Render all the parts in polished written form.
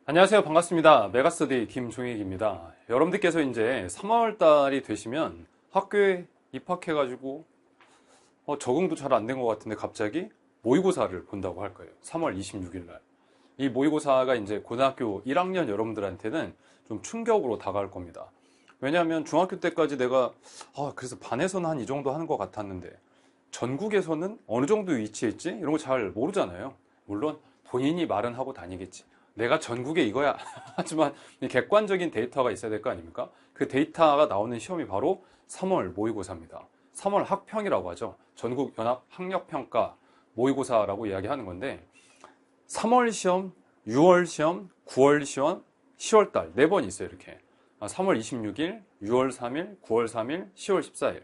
안녕하세요. 반갑습니다. 메가스터디 김종익입니다. 여러분들께서 이제 3월 달이 되시면 학교에 입학해가지고 적응도 잘 안 된 것 같은데 갑자기 모의고사를 본다고 할 거예요. 3월 26일 날. 이 모의고사가 이제 고등학교 1학년 여러분들한테는 좀 충격으로 다가올 겁니다. 왜냐하면 중학교 때까지 내가 그래서 반에서는 한 이 정도 하는 것 같았는데 전국에서는 어느 정도 위치에 있지? 이런 거 잘 모르잖아요. 물론 본인이 말은 하고 다니겠지. 내가 전국에 이거야. 하지만 객관적인 데이터가 있어야 될 거 아닙니까? 그 데이터가 나오는 시험이 바로 3월 모의고사입니다. 3월 학평이라고 하죠. 전국 연합 학력평가 모의고사라고 이야기하는 건데 3월 시험, 6월 시험, 9월 시험, 10월 달 4번 있어요. 이렇게 3월 26일, 6월 3일, 9월 3일, 10월 14일.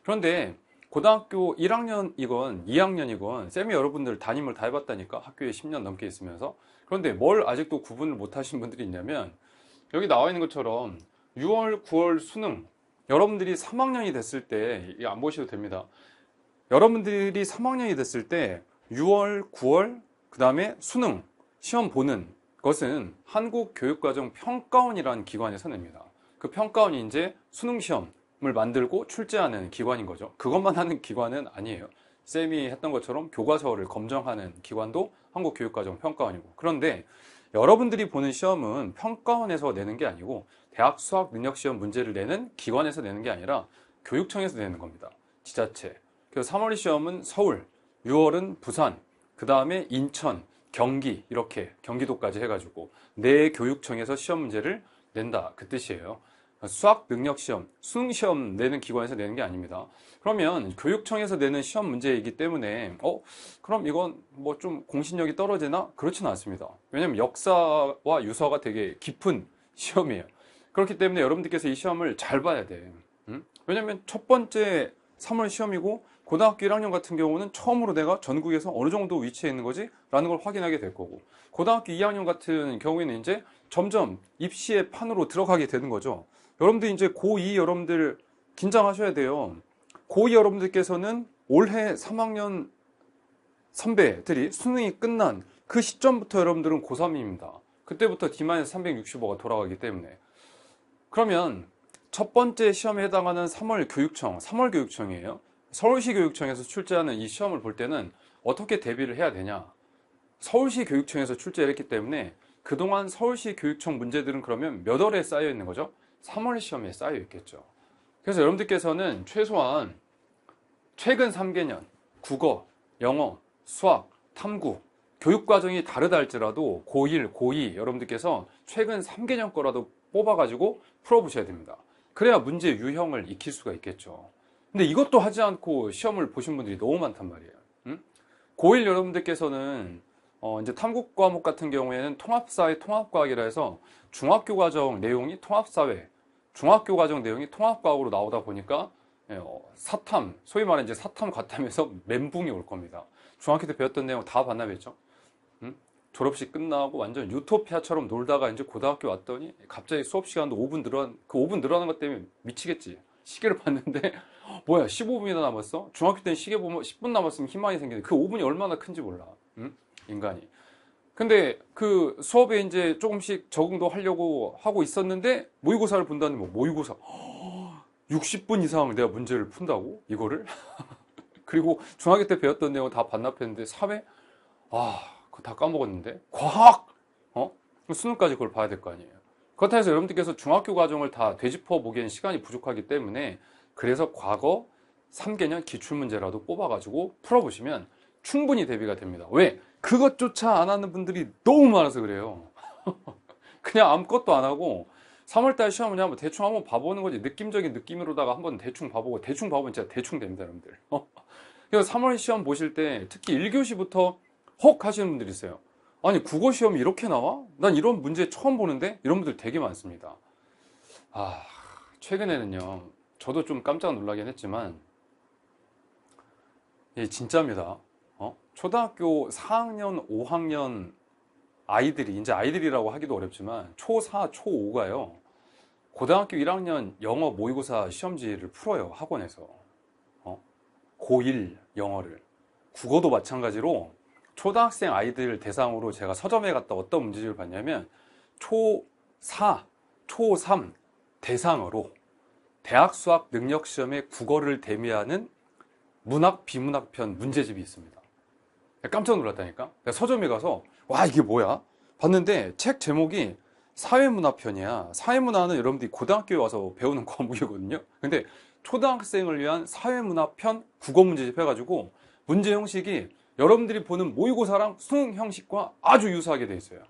그런데 고등학교 1학년이건 2학년이건 쌤이 여러분들 담임을 다 해봤다니까, 학교에 10년 넘게 있으면서. 그런데 뭘 아직도 구분을 못 하신 분들이 있냐면, 여기 나와 있는 것처럼 6월, 9월 수능, 여러분들이 3학년이 됐을 때, 이거 안 보셔도 됩니다. 여러분들이 3학년이 됐을 때 6월, 9월, 그 다음에 수능, 시험 보는 것은 한국교육과정평가원이라는 기관에서 냅니다. 그 평가원이 이제 수능 시험을 만들고 출제하는 기관인 거죠. 그것만 하는 기관은 아니에요. 쌤이 했던 것처럼 교과서를 검정하는 기관도 한국교육과정평가원이고. 그런데 여러분들이 보는 시험은 평가원에서 내는 게 아니고 대학 수학능력시험 문제를 내는 기관에서 내는 게 아니라 교육청에서 내는 겁니다. 지자체. 그래서 3월 시험은 서울, 6월은 부산, 그 다음에 인천, 경기, 이렇게 경기도까지 해가지고 내 교육청에서 시험 문제를 낸다, 그 뜻이에요. 수학 능력 시험, 수능 시험 내는 기관에서 내는 게 아닙니다. 그러면 교육청에서 내는 시험 문제이기 때문에 그럼 이건 뭐 좀 공신력이 떨어지나? 그렇지는 않습니다. 왜냐하면 역사와 유서가 되게 깊은 시험이에요. 그렇기 때문에 여러분들께서 이 시험을 잘 봐야 돼. 왜냐하면 첫 번째 3월 시험이고 고등학교 1학년 같은 경우는 처음으로 내가 전국에서 어느 정도 위치해 있는 거지? 라는 걸 확인하게 될 거고, 고등학교 2학년 같은 경우에는 이제 점점 입시의 판으로 들어가게 되는 거죠. 여러분들 이제 고2 여러분들 긴장하셔야 돼요. 고2 여러분들께서는 올해 3학년 선배들이 수능이 끝난 그 시점부터 여러분들은 고3입니다. 그때부터 D-365가 돌아가기 때문에. 그러면 첫 번째 시험에 해당하는 3월 교육청, 3월 교육청이에요. 서울시 교육청에서 출제하는 이 시험을 볼 때는 어떻게 대비를 해야 되냐. 서울시 교육청에서 출제를 했기 때문에 그동안 서울시 교육청 문제들은 그러면 몇 월에 쌓여 있는 거죠? 3월 시험에 쌓여 있겠죠. 그래서 여러분들께서는 최소한 최근 3개년, 국어, 영어, 수학, 탐구, 교육과정이 다르다 할지라도 고1, 고2 여러분들께서 최근 3개년 거라도 뽑아가지고 풀어보셔야 됩니다. 그래야 문제 유형을 익힐 수가 있겠죠. 근데 이것도 하지 않고 시험을 보신 분들이 너무 많단 말이에요. 고1 여러분들께서는 이제 탐구 과목 같은 경우에는 통합사회 통합과학이라 해서 중학교 과정 내용이 통합사회, 중학교 과정 내용이 통합과학으로 나오다 보니까 사탐, 소위 말하는 이제 사탐 과탐에서 멘붕이 올 겁니다. 중학교 때 배웠던 내용 다 반납했죠. 졸업식 끝나고 완전 유토피아처럼 놀다가 이제 고등학교 왔더니 갑자기 수업 시간도 5분 그 5분 늘어난 것 때문에 미치겠지. 시계를 봤는데 뭐야 15분이나 남았어? 중학교 때는 시계 보면 10분 남았으면 희망이 생기는데 그 5분이 얼마나 큰지 몰라. 인간이. 근데 그 수업에 이제 조금씩 적응도 하려고 하고 있었는데 모의고사를 본다는 뭐 모의고사 60분 이상 내가 문제를 푼다고? 이거를? 그리고 중학교 때 배웠던 내용 다 반납했는데 사회? 그거 다 까먹었는데 과학? 수능까지 그걸 봐야 될 거 아니에요. 그렇다 해서 여러분들께서 중학교 과정을 다 되짚어 보기엔 시간이 부족하기 때문에 그래서 과거 3개년 기출문제라도 뽑아가지고 풀어보시면 충분히 대비가 됩니다. 왜? 그것조차 안 하는 분들이 너무 많아서 그래요. 그냥 아무것도 안 하고 3월달 시험을 한번 대충 한번 봐보는 거지. 느낌적인 느낌으로다가 한번 대충 봐보고 대충 봐보면 진짜 대충 됩니다, 여러분들. 그래서 3월 시험 보실 때 특히 1교시부터 혹 하시는 분들이 있어요. 아니 국어 시험이 이렇게 나와? 난 이런 문제 처음 보는데? 이런 분들 되게 많습니다. 최근에는요, 저도 좀 깜짝 놀라긴 했지만 진짜입니다. 초등학교 4학년, 5학년 아이들이, 이제 아이들이라고 하기도 어렵지만 초4, 초5가요 고등학교 1학년 영어 모의고사 시험지를 풀어요, 학원에서. 고1 영어를. 국어도 마찬가지로 초등학생 아이들 대상으로 제가 서점에 갔다 어떤 문제집을 봤냐면 초4, 초3 대상으로 대학 수학 능력 시험에 국어를 대비하는 문학 비문학편 문제집이 있습니다. 깜짝 놀랐다니까. 내가 서점에 가서 와 이게 뭐야? 봤는데 책 제목이 사회문화편이야. 사회문화는 여러분들이 고등학교에 와서 배우는 과목이거든요. 근데 초등학생을 위한 사회문화편 국어 문제집 해가지고 문제 형식이 여러분들이 보는 모의고사랑 수능 형식과 아주 유사하게 돼 있어요.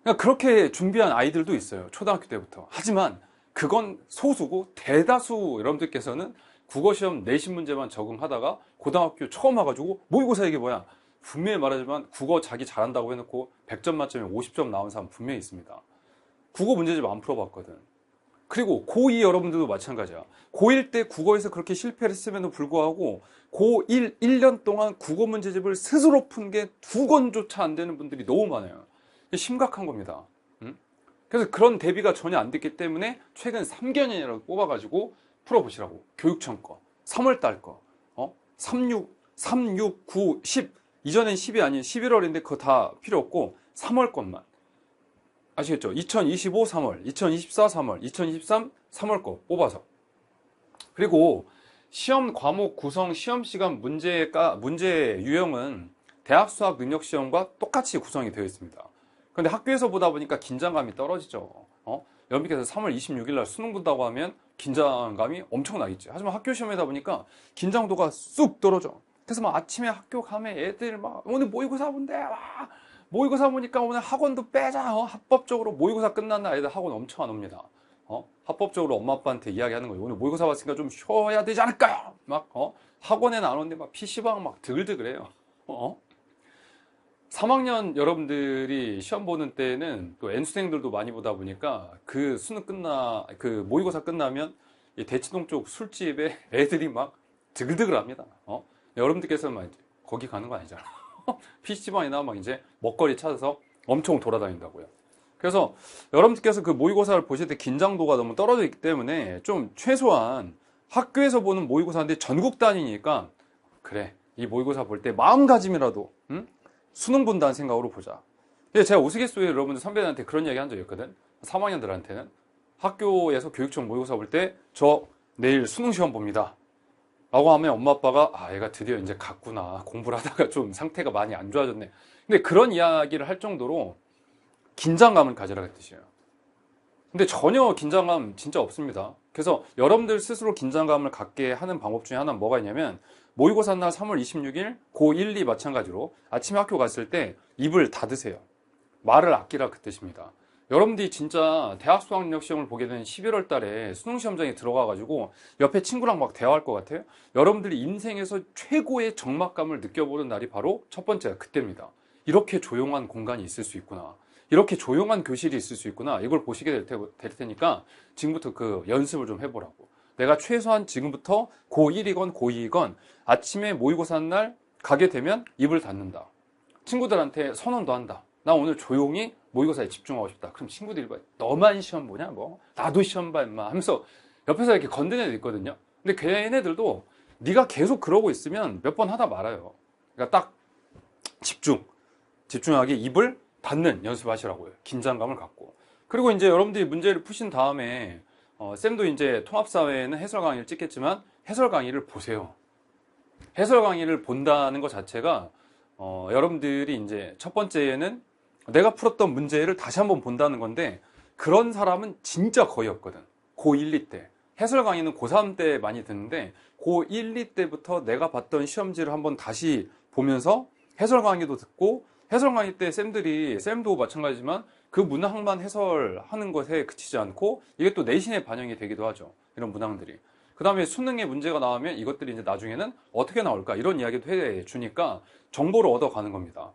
그러니까 그렇게 준비한 아이들도 있어요. 초등학교 때부터. 하지만 그건 소수고 대다수 여러분들께서는 국어시험 내신 문제만 적응하다가 고등학교 처음 와가지고 모의고사 이게 뭐야? 분명히 말하지만 국어 자기 잘한다고 해놓고 100점 만점에 50점 나온 사람 분명히 있습니다. 국어 문제집 안 풀어봤거든. 그리고 고2 여러분들도 마찬가지야. 고1 때 국어에서 그렇게 실패를 했음에도 불구하고 고1 1년 동안 국어 문제집을 스스로 푼 게 2권조차 안 되는 분들이 너무 많아요. 심각한 겁니다. 그래서 그런 대비가 전혀 안 됐기 때문에 최근 3개년이라고 뽑아가지고 풀어보시라고. 교육청 거, 3월달 거, 3, 6, 9, 10 이전엔 10이 아닌 11월인데 그거 다 필요 없고 3월 것만 아시겠죠? 2025 3월, 2024 3월, 2023 3월 거 뽑아서. 그리고 시험 과목 구성, 시험 시간 문제 유형은 대학 수학 능력 시험과 똑같이 구성이 되어 있습니다. 근데 학교에서 보다 보니까 긴장감이 떨어지죠. 여러분께서 3월 26일 날 수능 본다고 하면 긴장감이 엄청나겠지. 하지만 학교 시험이다 보니까 긴장도가 쑥 떨어져. 그래서 막 아침에 학교 가면 애들 막 오늘 모의고사 본대. 모의고사 보니까 오늘 학원도 빼자. 합법적으로 모의고사 끝난 날 애들 학원 엄청 안 옵니다. 합법적으로 엄마 아빠한테 이야기하는 거예요. 오늘 모의고사 봤으니까 좀 쉬어야 되지 않을까요? 막 학원에는 안 오는데 막 PC방 막 드글드글해요. 3학년 여러분들이 시험 보는 때는 또 N수생들도 많이 보다 보니까 그 모의고사 끝나면 이 대치동 쪽 술집에 애들이 막 드글드글 합니다. 여러분들께서는 막 이제 거기 가는 거 아니잖아. PC방이나 막 이제 먹거리 찾아서 엄청 돌아다닌다고요. 그래서 여러분들께서 그 모의고사를 보실 때 긴장도가 너무 떨어져 있기 때문에 좀 최소한 학교에서 보는 모의고사인데 전국 단위니까 그래, 이 모의고사 볼 때 마음가짐이라도 수능 본다는 생각으로 보자. 제가 우스갯소리에 여러분들 선배들한테 그런 이야기 한 적이 있거든. 3학년들한테는 학교에서 교육청 모의고사 볼 때 저 내일 수능 시험 봅니다 라고 하면 엄마 아빠가 얘가 드디어 이제 갔구나, 공부를 하다가 좀 상태가 많이 안 좋아졌네. 근데 그런 이야기를 할 정도로 긴장감을 가지라는 뜻이에요. 근데 전혀 긴장감 진짜 없습니다. 그래서 여러분들 스스로 긴장감을 갖게 하는 방법 중에 하나는 뭐가 있냐면 모의고사 날 3월 26일 고1, 2 마찬가지로 아침에 학교 갔을 때 입을 닫으세요. 말을 아끼라 그 뜻입니다. 여러분들이 진짜 대학 수학능력 시험을 보게 되는 11월 달에 수능 시험장에 들어가가지고 옆에 친구랑 막 대화할 것 같아요. 여러분들이 인생에서 최고의 적막감을 느껴보는 날이 바로 첫 번째가 그때입니다. 이렇게 조용한 공간이 있을 수 있구나. 이렇게 조용한 교실이 있을 수 있구나. 이걸 보시게 될 테니까 지금부터 그 연습을 좀 해보라고. 내가 최소한 지금부터 고1이건 고2이건 아침에 모의고사 날 가게 되면 입을 닫는다. 친구들한테 선언도 한다. 나 오늘 조용히 모의고사에 집중하고 싶다. 그럼 친구들이 봐. 너만 시험 보냐? 뭐 나도 시험 봐 임마 하면서 옆에서 이렇게 건드는 애들 있거든요. 근데 걔네들도 네가 계속 그러고 있으면 몇 번 하다 말아요. 그러니까 딱 집중하게 입을 닫는 연습하시라고요. 긴장감을 갖고. 그리고 이제 여러분들이 문제를 푸신 다음에 쌤도 이제 통합사회는 해설 강의를 찍겠지만 해설 강의를 보세요. 해설 강의를 본다는 것 자체가 여러분들이 이제 첫 번째는 내가 풀었던 문제를 다시 한번 본다는 건데 그런 사람은 진짜 거의 없거든. 고1, 2 때. 해설 강의는 고3 때 많이 듣는데 고1, 2 때부터 내가 봤던 시험지를 한번 다시 보면서 해설 강의도 듣고 해설 강의 때 쌤도 마찬가지지만 그 문항만 해설하는 것에 그치지 않고 이게 또 내신에 반영이 되기도 하죠. 이런 문항들이. 그 다음에 수능에 문제가 나오면 이것들이 이제 나중에는 어떻게 나올까 이런 이야기도 해주니까 정보를 얻어가는 겁니다.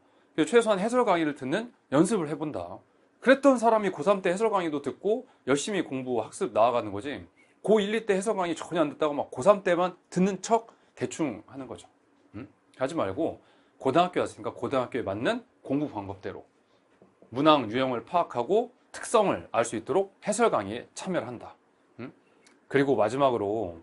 최소한 해설 강의를 듣는 연습을 해본다. 그랬던 사람이 고3 때 해설 강의도 듣고 열심히 공부 학습 나아가는 거지. 고1, 2 때 해설 강의 전혀 안 듣다가 막 고3 때만 듣는 척 대충 하는 거죠. 하지 말고 고등학교 왔으니까 고등학교에 맞는 공부 방법대로 문항 유형을 파악하고 특성을 알 수 있도록 해설 강의에 참여를 한다. 그리고 마지막으로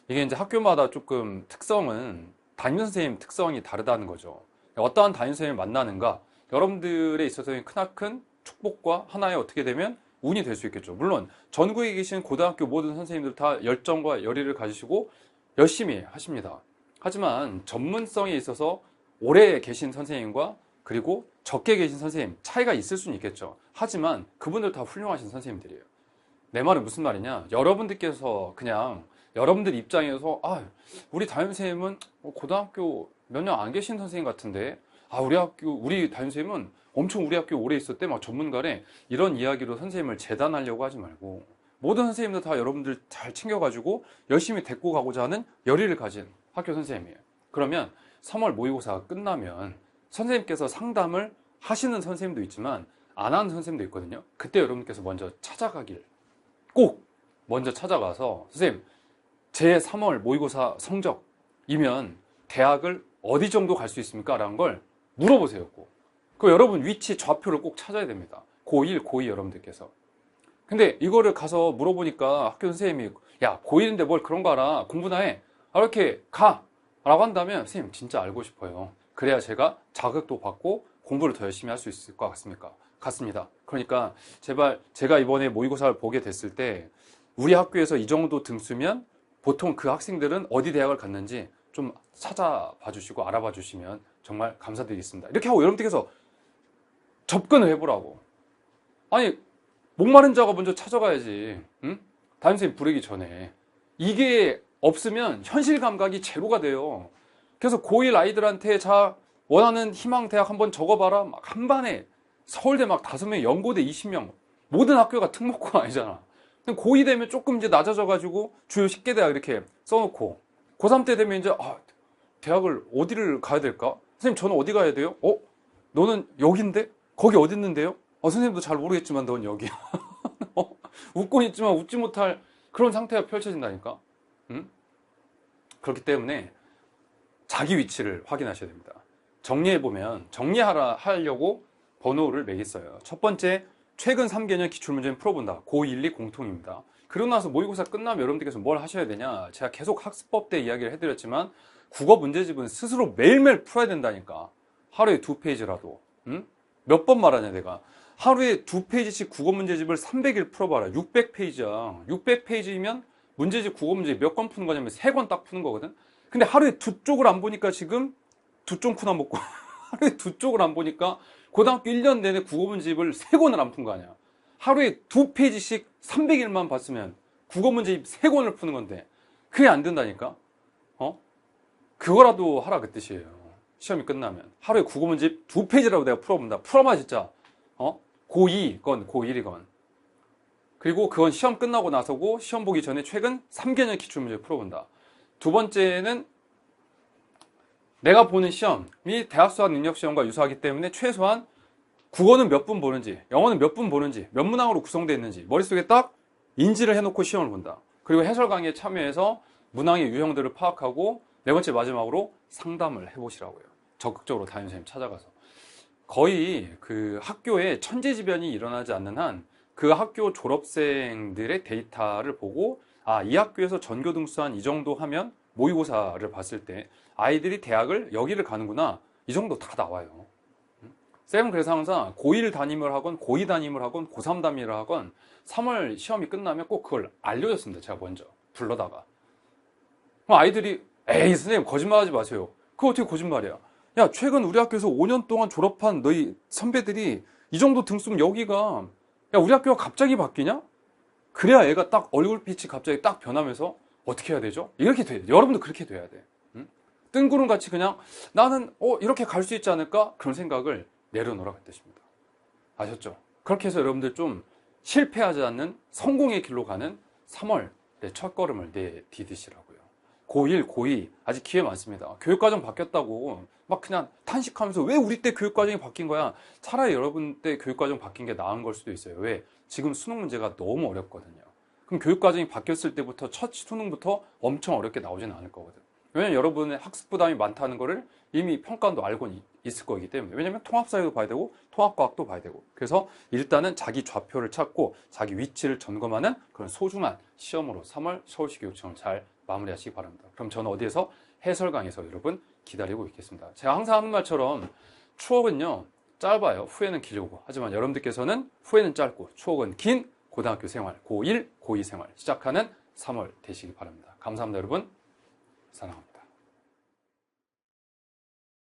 이게 이제 학교마다 조금 특성은 담임선생님 특성이 다르다는 거죠. 어떠한 담임선생님을 만나는가, 여러분들에 있어서는 크나큰 축복과 하나의 어떻게 되면 운이 될 수 있겠죠. 물론 전국에 계신 고등학교 모든 선생님들 다 열정과 열의를 가지시고 열심히 하십니다. 하지만 전문성에 있어서 오래 계신 선생님과 그리고 적게 계신 선생님 차이가 있을 수는 있겠죠. 하지만 그분들 다 훌륭하신 선생님들이에요. 내 말은 무슨 말이냐? 여러분들께서 그냥 여러분들 입장에서 우리 담임선생님은 고등학교 몇 년 안 계신 선생님 같은데 우리 담임선생님은 엄청 우리 학교 오래 있었대 막 전문가래 이런 이야기로 선생님을 재단하려고 하지 말고 모든 선생님들 다 여러분들 잘 챙겨가지고 열심히 데리고 가고자 하는 열의를 가진 학교 선생님이에요. 그러면 3월 모의고사가 끝나면 선생님께서 상담을 하시는 선생님도 있지만 안 하는 선생님도 있거든요. 그때 여러분께서 먼저 찾아가길 꼭 먼저 찾아가서 선생님 제 3월 모의고사 성적이면 대학을 어디 정도 갈 수 있습니까? 라는 걸 물어보세요. 꼭. 그 여러분 위치 좌표를 꼭 찾아야 됩니다. 고1, 고2 여러분들께서. 근데 이거를 가서 물어보니까 학교 선생님이 야 고1인데 뭘 그런 거 알아 공부나 해 이렇게 가 라고 한다면 선생님 진짜 알고 싶어요. 그래야 제가 자극도 받고 공부를 더 열심히 할 수 있을 것 같습니다. 그러니까 제발 제가 이번에 모의고사를 보게 됐을 때 우리 학교에서 이 정도 등수면 보통 그 학생들은 어디 대학을 갔는지 좀 찾아봐 주시고 알아봐 주시면 정말 감사드리겠습니다. 이렇게 하고 여러분들께서 접근을 해보라고. 아니 목마른 자가 먼저 찾아가야지. 응? 담임선생님 부르기 전에. 이게 없으면 현실 감각이 제로가 돼요. 그래서 고1 아이들한테 자 원하는 희망 대학 한번 적어봐라. 막 한 반에 서울대 막 5명, 연고대 20명. 모든 학교가 특목고가 아니잖아. 고2 되면 조금 이제 낮아져가지고 주요 10개 대학 이렇게 써놓고 고3 때 되면 이제 대학을 어디를 가야 될까? 선생님 저는 어디 가야 돼요? 너는 여긴데? 거기 어디 있는데요? 선생님도 잘 모르겠지만 넌 여기야. 웃고 있지만 웃지 못할 그런 상태가 펼쳐진다니까. 응? 그렇기 때문에 자기 위치를 확인하셔야 됩니다. 정리해보면 하려고 번호를 매겼어요. 첫 번째, 최근 3개년 기출문제는 풀어본다. 고1, 2 공통입니다. 그러고 나서 모의고사 끝나면 여러분들께서 뭘 하셔야 되냐? 제가 계속 학습법 때 이야기를 해드렸지만 국어 문제집은 스스로 매일매일 풀어야 된다니까. 하루에 2페이지라도. 응? 몇 번 말하냐 내가. 하루에 2페이지씩 국어 문제집을 300일 풀어봐라. 600페이지야. 600페이지면 문제집 국어 문제 몇 권 푸는 거냐면 3권 딱 푸는 거거든. 근데 하루에 2쪽을 안 보니까 지금 2쫑쿠나 먹고 하루에 2쪽을 안 보니까 고등학교 1년 내내 국어 문제집을 3권을 안 푼 거 아니야. 하루에 2페이지씩 300일만 봤으면 국어 문제집 3권을 푸는 건데 그게 안 된다니까. 그거라도 하라 그 뜻이에요. 시험이 끝나면 하루에 국어 문제집 2페이지라도 내가 풀어본다. 풀어봐 진짜. 고2건 고1이건. 그리고 그건 시험 끝나고 나서고 시험 보기 전에 최근 3개년 기출문제 풀어본다. 두 번째는 내가 보는 시험이 대학 수학 능력 시험과 유사하기 때문에 최소한 국어는 몇 분 보는지, 영어는 몇 분 보는지, 몇 문항으로 구성되어 있는지 머릿속에 딱 인지를 해놓고 시험을 본다. 그리고 해설 강의에 참여해서 문항의 유형들을 파악하고 네 번째 마지막으로 상담을 해보시라고요. 적극적으로 담임선생님 찾아가서. 거의 그 학교에 천재지변이 일어나지 않는 한 그 학교 졸업생들의 데이터를 보고 이 학교에서 전교 등수 한 이 정도 하면 모의고사를 봤을 때 아이들이 대학을 여기를 가는구나 이 정도 다 나와요. 쌤은 그래서 항상 고1 담임을 하건 고2 담임을 하건 고3 담임을 하건 3월 시험이 끝나면 꼭 그걸 알려줬습니다. 제가 먼저 불러다가. 그럼 아이들이 에이 선생님 거짓말하지 마세요. 그거 어떻게 거짓말이야. 야 최근 우리 학교에서 5년 동안 졸업한 너희 선배들이 이 정도 등수면 여기가 야 우리 학교가 갑자기 바뀌냐? 그래야 애가 딱 얼굴빛이 갑자기 딱 변하면서 어떻게 해야 되죠? 이렇게 돼야 돼. 여러분도 그렇게 돼야 돼. 뜬구름 같이 그냥 나는 이렇게 갈 수 있지 않을까? 그런 생각을 내려놓으라고 뜻입니다. 아셨죠? 그렇게 해서 여러분들 좀 실패하지 않는 성공의 길로 가는 3월 첫 걸음을 내디디시라고요. 고1, 고2 아직 기회 많습니다. 교육과정 바뀌었다고 막 그냥 탄식하면서 왜 우리 때 교육과정이 바뀐 거야? 차라리 여러분 때 교육과정 바뀐 게 나은 걸 수도 있어요. 왜? 지금 수능 문제가 너무 어렵거든요. 그럼 교육과정이 바뀌었을 때부터 첫 수능부터 엄청 어렵게 나오지는 않을 거거든. 왜냐면 여러분의 학습 부담이 많다는 거를 이미 평가원도 알고 있을 거기 때문에. 왜냐면 통합사회도 봐야 되고 통합과학도 봐야 되고. 그래서 일단은 자기 좌표를 찾고 자기 위치를 점검하는 그런 소중한 시험으로 3월 서울시 교육청을 잘 마무리하시기 바랍니다. 그럼 저는 어디에서? 해설 강의에서 여러분 기다리고 있겠습니다. 제가 항상 하는 말처럼 추억은요 짧아요. 후회는 길고. 하지만 여러분들께서는 후회는 짧고 추억은 긴 고등학교 생활, 고1, 고2 생활 시작하는 3월 되시기 바랍니다. 감사합니다, 여러분. 사랑합니다.